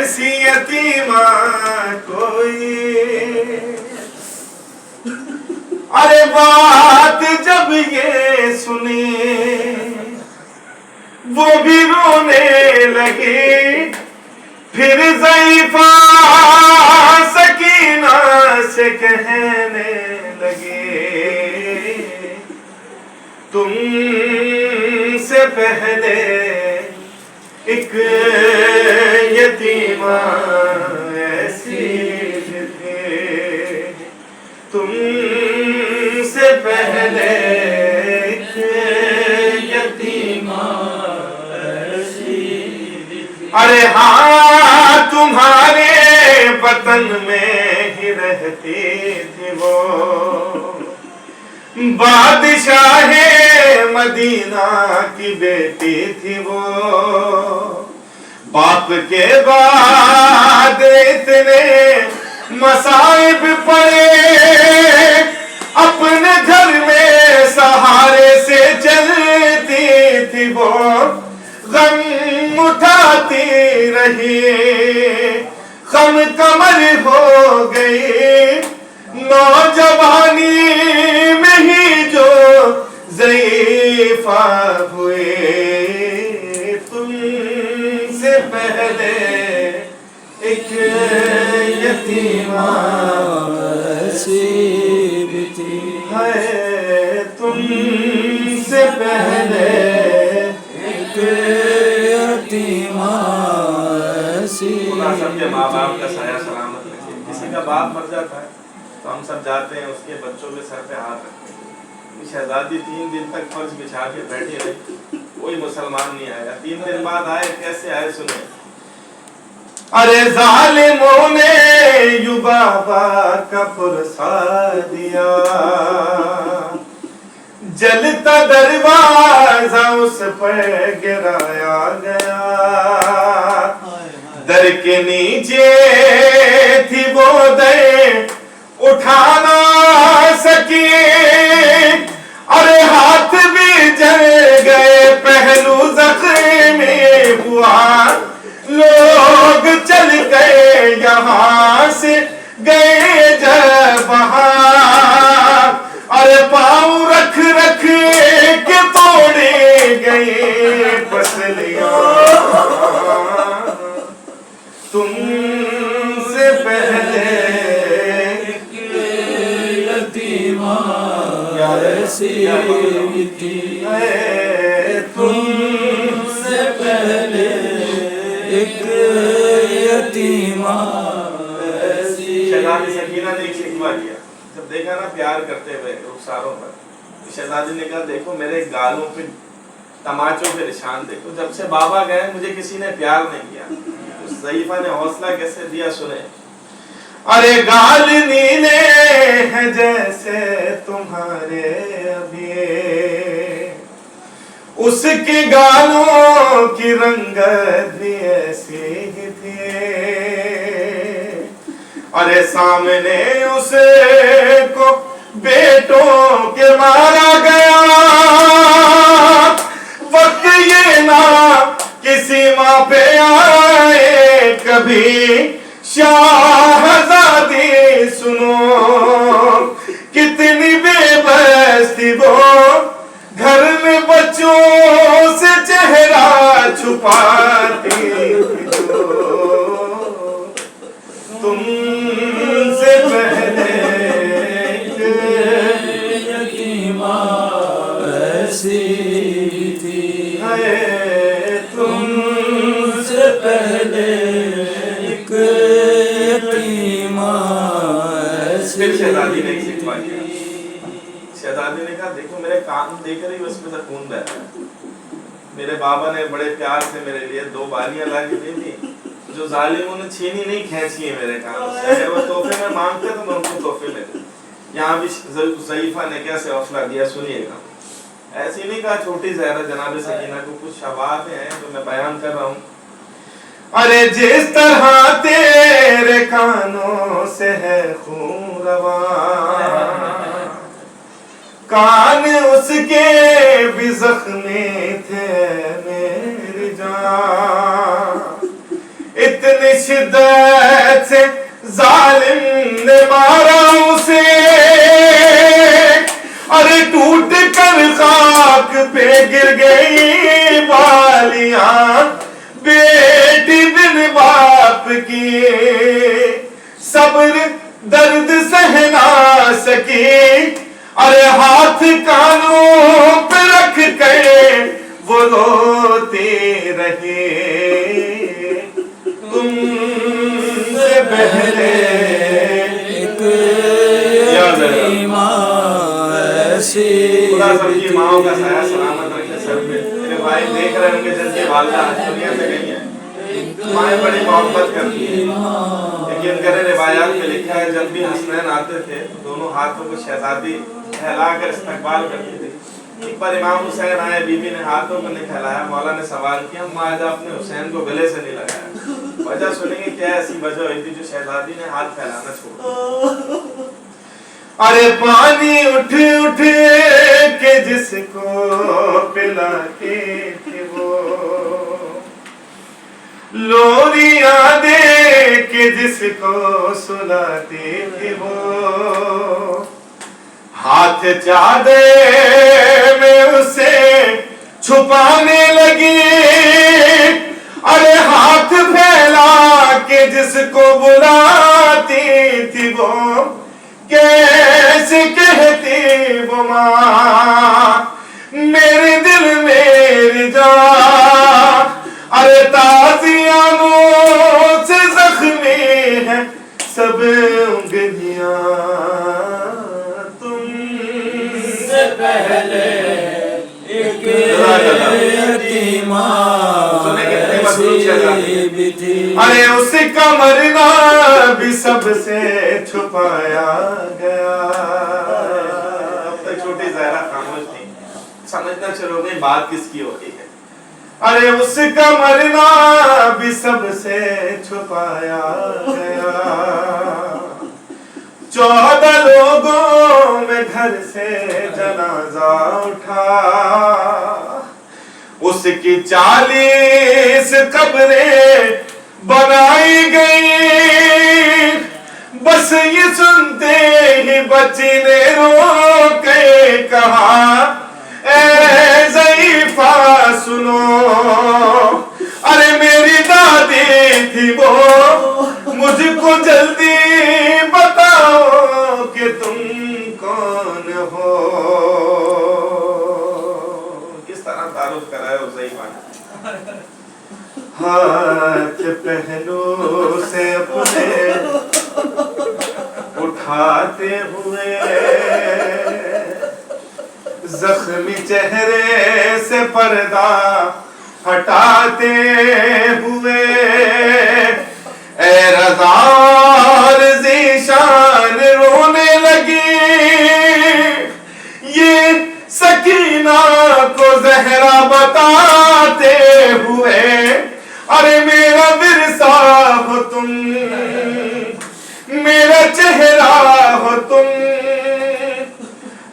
ऐसी यतीमा कोई। अरे बात जब ये सुनी वो भी रोने लगी। फिर ज़ईफ़ा सकीना से कहने लगी, तुमसे पहले एक यतीमा ऐसी थी, तुमसे पहले एक यतीमा ऐसी थी। अरे हाँ, तुम्हारे वतन में ही रहती थी वो, बादशाहे मदीना की बेटी थी वो। बाप के बाद इतने मसाइब पड़े, अपने घर में सहारे से चलती थी वो। गम उठाती रही, गम कमर हो गई, नौजवानी में ही जो ज़ईफ़ा हुए। तुमसे पहले एक यतीमा ऐसी भी थी, है तुमसे पहले एक यतीमा ऐसी। सबके माँ बाप का साया सलामत रखे। किसी का बाप मर जाता है तो हम सब जाते हैं उसके बच्चों के सर पे हाथ रखते हैं। शहजादी 3 दिन तक फर्श बिछा के बैठी रही, कोई मुसलमान नहीं आया। 3 दिन बाद आए, कैसे आए सुने। अरे जालिमों ने युबाबा का पुरसा दिया, जलता दरवाजा उस पर गिराया गया। दर के नीचे थी वो दर, उठाना सकी। अरे हाथ भी जल गए, पहलू जख्मी हुआ। लोग चल गए यहाँ से, गए जब वहाँ। अरे पाँव रख रख के तोड़े गए पसलियाँ। तुमसे पहले यतीमा ऐसी थी, तुमसे पहले एक यतीमा ऐसी। शहजादी सकीना ने एक शिकवा किया, जब देखा ना प्यार करते हुए रुखसारों पर, शहजादी ने कहा, देखो मेरे गालों पे तमाचों के निशान देखो, जब से बाबा गए मुझे किसी ने प्यार नहीं किया। ज़ईफ़ा ने हौसला कैसे दिया सुने। अरे गाल नीले हैं जैसे तुम्हारे अभी, उसके गालों की रंगत भी ऐसी ही थी। अरे सामने उसे को बेटों के मारा गया, वक्त ये ना किसी माँ पे आए कभी। शाहज़ादी सुनो कितनी बेबस थी वो, घर में बच्चों से चेहरा छुपाती जो। तुमसे पहले यतीमा ऐसी थी, है तुमसे पहले एक यतीमा ऐसी। फिर शहजादी ने शिकवा किया। शहजादी ने कहा, देखो मेरे कान देख रही हो, उसमें से खून बह रहा है। मेरे बाबा ने बड़े प्यार से मेरे लिए 2 बालियां ला के दी थी, जो जालिमों ने छीनी नहीं, खींची है मेरे कान से। अगर वो तोहफे में मांगते तो मैं उनको तोहफे में दूं। यहाँ भी ज़ईफ़ा ने कैसे हौसला दिया सुनिएगा। ऐसी नहीं कहा छोटी ज़हरा जनाब सकीना को, कुछ शवाहतें हैं जो मैं बयान कर रहा हूँ। अरे जिस तरह तेरे कानों से है खून रवा, कान उसके भी जख्मी थे मेरी जान। इतनी शिद्दत से जालिम ने मारा उसे, अरे टूट कर खाक पे गिर गई बालियां बेटी बिन बाप की, सब्र दर्द सह ना सकी, अरे हाथ कानों पे रख कर वो रोते रहे, तुमसे पहले एक यतीमा ऐसी खुदा सबकी माओं का साया सलामत रखे सर पे। मेरे भाई देख रहे होंगे जिनकी वालिदा दुनिया से गई है, माएं बड़ी मोहब्बत करती है। यकीन करें रिवायात में लिखा है जब भी हसनैन आते थे दोनों हाथों को शहजादी फैलाकर इस्तकबाल करती थी। एक बार इमाम हुसैन आए, बीबी ने हाथों को नहीं फैलाया, मौला ने सवाल किया माजा अपने हुसैन को गले से नहीं लगाया। वजह सुनेंगे क्या ऐसी वजह हुई थी जो शहजादी ने हाथ फैलाना छोड़ा। अरे पानी उठ उठ के जिसको पिलाते थे वो, लोरियां दे के जिसको सुलाते थे वो, हाथ चादर में उसे छुपाने लगी, अरे हाथ फैला के जिसको बुलाती थी वो, कैसे कहती वो माँ मेरे दिल मेरी जान, अरे ताजियानों से जख्मी है सब उंगलियां, तुमसे पहले एक यतीमा भी थी, अरे उसका मरना भी सबसे छुपाया गया। अब तक छोटी ज़हरा खामोश थी, समझना शुरू हो गई बात किसकी हो रही है। अरे उसका मरना भी सबसे छुपाया गया, 14 लोगों में घर से जनाजा उठा, उसकी 40 कब्रें बनाई गई, बस ये सुनते ही बच्ची ने रो के कहा ऐ ज़ईफ़ा सुनो, अरे मेरी दादी थी वो, मुझको जल्दी बताओ कि तुम कौन हो। किस तरह तारुफ कराया उस ज़ईफ़ा ने, हाथ पहलू से अपने उठाते हुए, जख्मी चेहरे से पर्दा हटाते हुए, ए रज़ा ज़ीशान रोने लगी, ये सकीना को ज़हरा बताते हुए, अरे मेरा विरसा हो तुम, मेरा चेहरा हो तुम,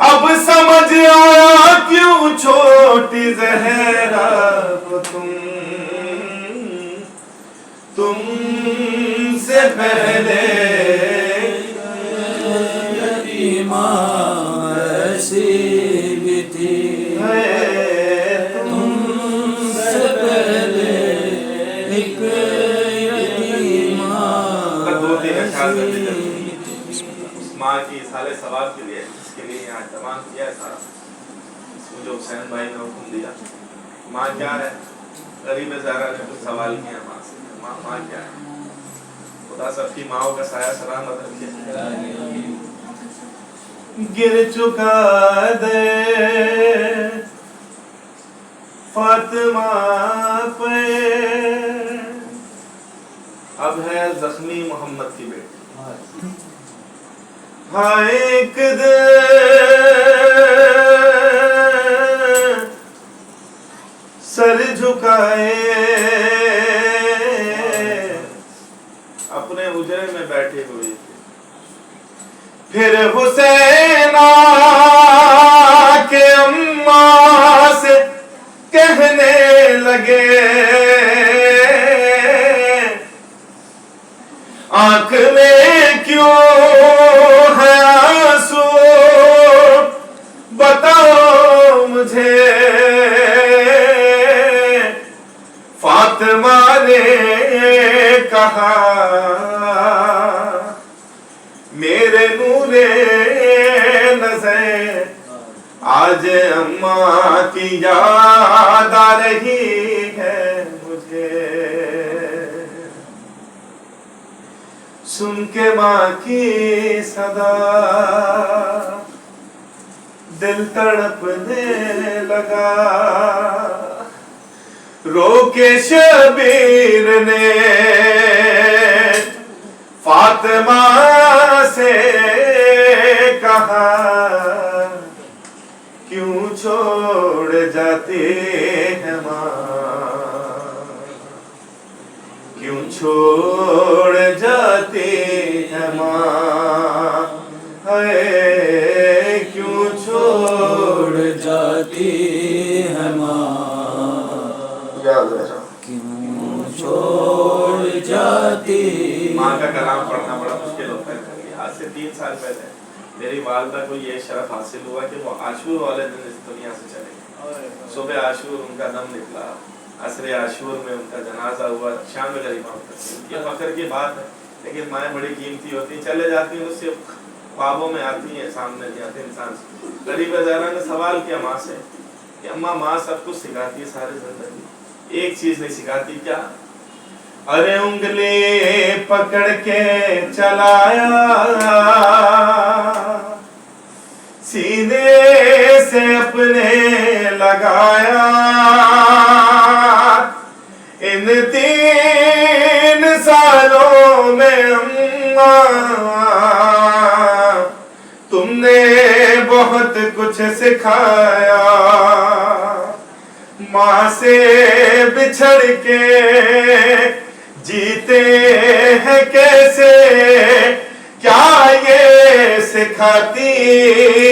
अब समझ आया क्यों छोटी ज़हरा हो तुमसे पहले यतीमा ऐसी भी थी, तुमसे पहले एक यतीमा माँ की साले सवाल के लिए जिसके लिए यहाँ तमाम किया है सारा, मुझे हुसैन भाई ने हुक्म दिया। माँ क्या है, गरीब ज़हरा ने कुछ सवाल किया माँ से, माँ क्या है। खुदा सबकी माओं का साया सलामत रखे। गिर चुका दे फातिमा पे, अब है जख्मी मोहम्मद की बेटी। हाँ एक सर झुकाए अपने उजरे में बैठी हुई थी, फिर हुसैना के अम्मा से कहने लगे नजर आज अम्मा की याद आ रही है मुझे, सुन के माँ की सदा दिल तड़पने लगा। रोके शबीर ने फातिमा से कहा, क्यों छोड़ जाते हैं माँ, क्यों छोड़ जाते हैं माँ, है क्यों छोड़ जाती है माँ, याद रखना क्यों छोड़ जाती। माँ का कलाम पढ़ना बड़ा मुश्किल होता है। आज से 3 साल पहले मेरी वालदा को ये शरफ हासिल हुआ कि वो आशूर वाले दिन इस दुनिया से चले गए। सुबह आशूर उनका दम निकला, असरे आशूर में उनका जनाजा हुआ, शाम में गरीबा ये फख्र की बात है। लेकिन माएँ बड़ी कीमती होती, चले जाती हैं उससे ख्वाबों में आती हैं, सामने जाते इंसान से। गरीब ज़ारा ने सवाल किया माँ से कि अम्मा माँ सब कुछ सिखाती है सारी जिंदगी, एक चीज नहीं सिखाती, क्या? अरे उंगली पकड़ के चलाया, सीने से अपने लगाया, इन 3 सालों में अम्मा तुमने बहुत कुछ सिखाया। माँ से बिछड़ के जीते हैं कैसे, क्या ये सिखाती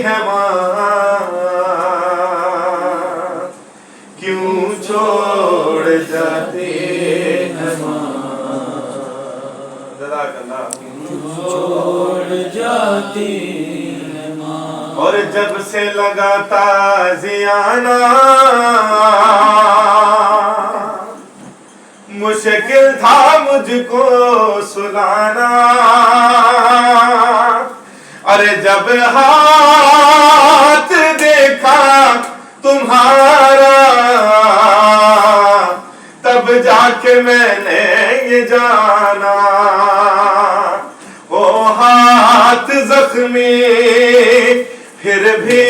है माँ, क्यों छोड़ जाती है माँ, क्यों छोड़ जाती है माँ। और जब से लगा ताज़ियाना मुश्किल था मुझको सुलाना, अरे जब हाथ देखा तुम्हारा तब जाके मैंने ये जाना, ओ हाथ जख्मी फिर भी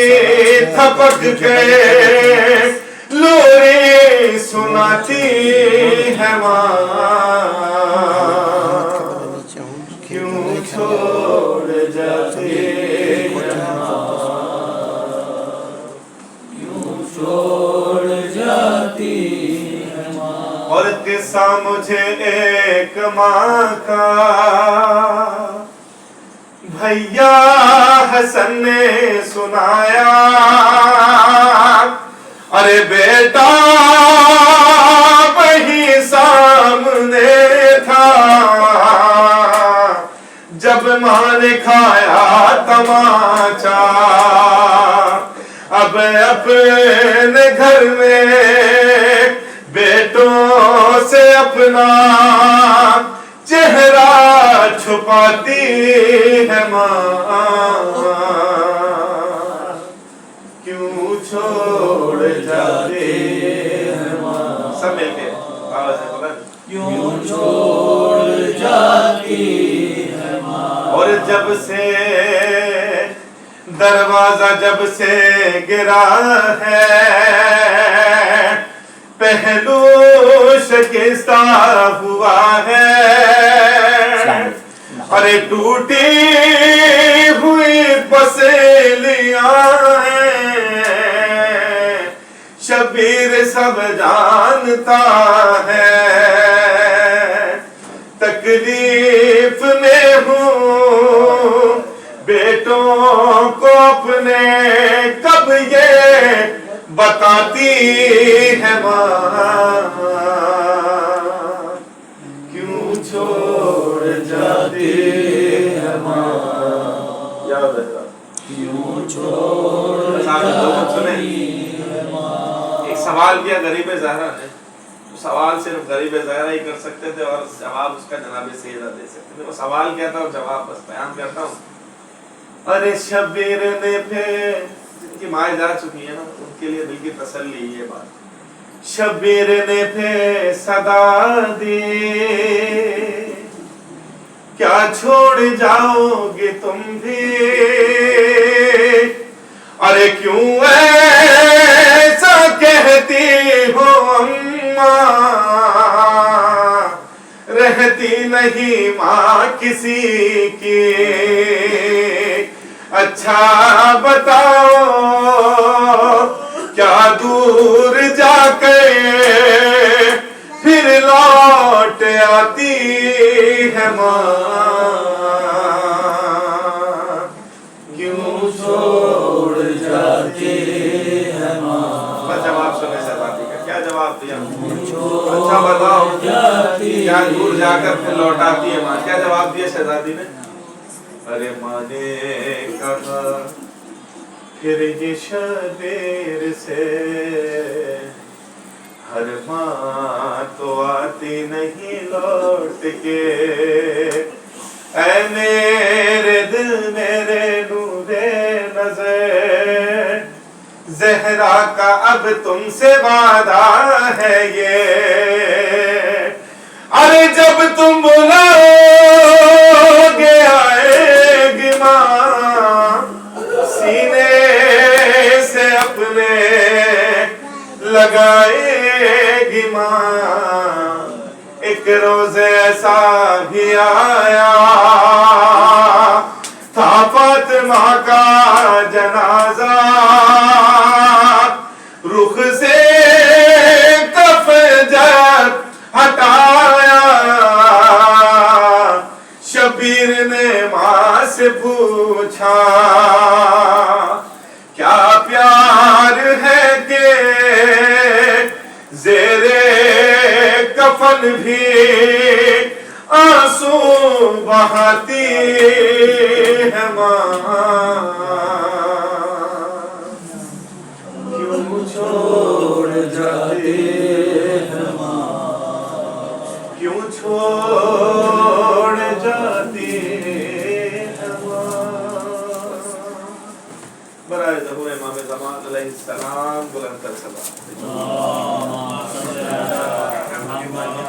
थपक के लोरी सुनाती है माँ, क्यों छोड़ जाती है माँ, क्यों छोड़ जाती है माँ। और किस्सा मुझे एक माँ का भैया हसन ने सुनाया, अरे बेटा वही सामने था जब माँ ने खाया तमाचा, अब अपने घर में बेटों से अपना चेहरा छुपाती है माँ, क्यों छोड़ जाते हैं माँ। सब मिलके आवाज़ है बोला, क्यों छोड़ जाती है माँ। और जब से दरवाजा जब से गिरा है पहलू शिकस्ता हुआ है, अरे टूटी हुई पसेलियां हैं, शबीर सब जानता है, तकलीफ में हूँ बेटों को अपने कब ये बताती है माँ, क्यों छोड़ जाती है माँ। याद है क्यों छोड़ जाती है माँ। एक सवाल किया गरीब ज़हरा ने, तो सवाल सिर्फ गरीब ज़हरा ही कर सकते थे और जवाब उसका जनाब सैयदा दे सकते थे। वो सवाल क्या था और जवाब बस बयान करता हूँ। अरे शबीर ने फिर, जिनकी माएँ जा चुकी है ना, उनके लिए दिल की तसल्ली ये बात। शबीर ने फिर सदा दी, क्या छोड़ जाओगे तुम भी, अरे क्यों ऐसा कहती हो अम्मा, रहती नहीं माँ किसी की, अच्छा बताओ क्या दूर जाकर फिर लौट आती है माँ, क्यों छोड़ जाती है माँ। बस जवाब सुने शहजादी का, क्या जवाब दिया? अच्छा बताओ क्या दूर जाकर फिर लौट आती है माँ, क्या जवाब दिया शहजादी ने? अरे माँ ने कहा फिर ये शबीर से, हर माँ तो आती नहीं लौट के, ऐ मेरे दिल मेरे नूरे नजर, ज़हरा का अब तुमसे वादा है ये, अरे जब तुम बुलाओगे आएगी माँ, सीने से अपने लगाएगी माँ। एक रोज ऐसा भी आया था, फातिमा का जनाजा, रुख से कफ़न जब हटाया, शबीर ने माँ से पूछा क्या प्यार है के ज़ेरे कफन भी आंसू बहाती है माँ, क्यों छोड़ जाती है माँ, क्यों छोड़ जाती है माँ। बराए ज़हूर इमाम ज़मान अलैहिस्सलाम बुलंद सलाम।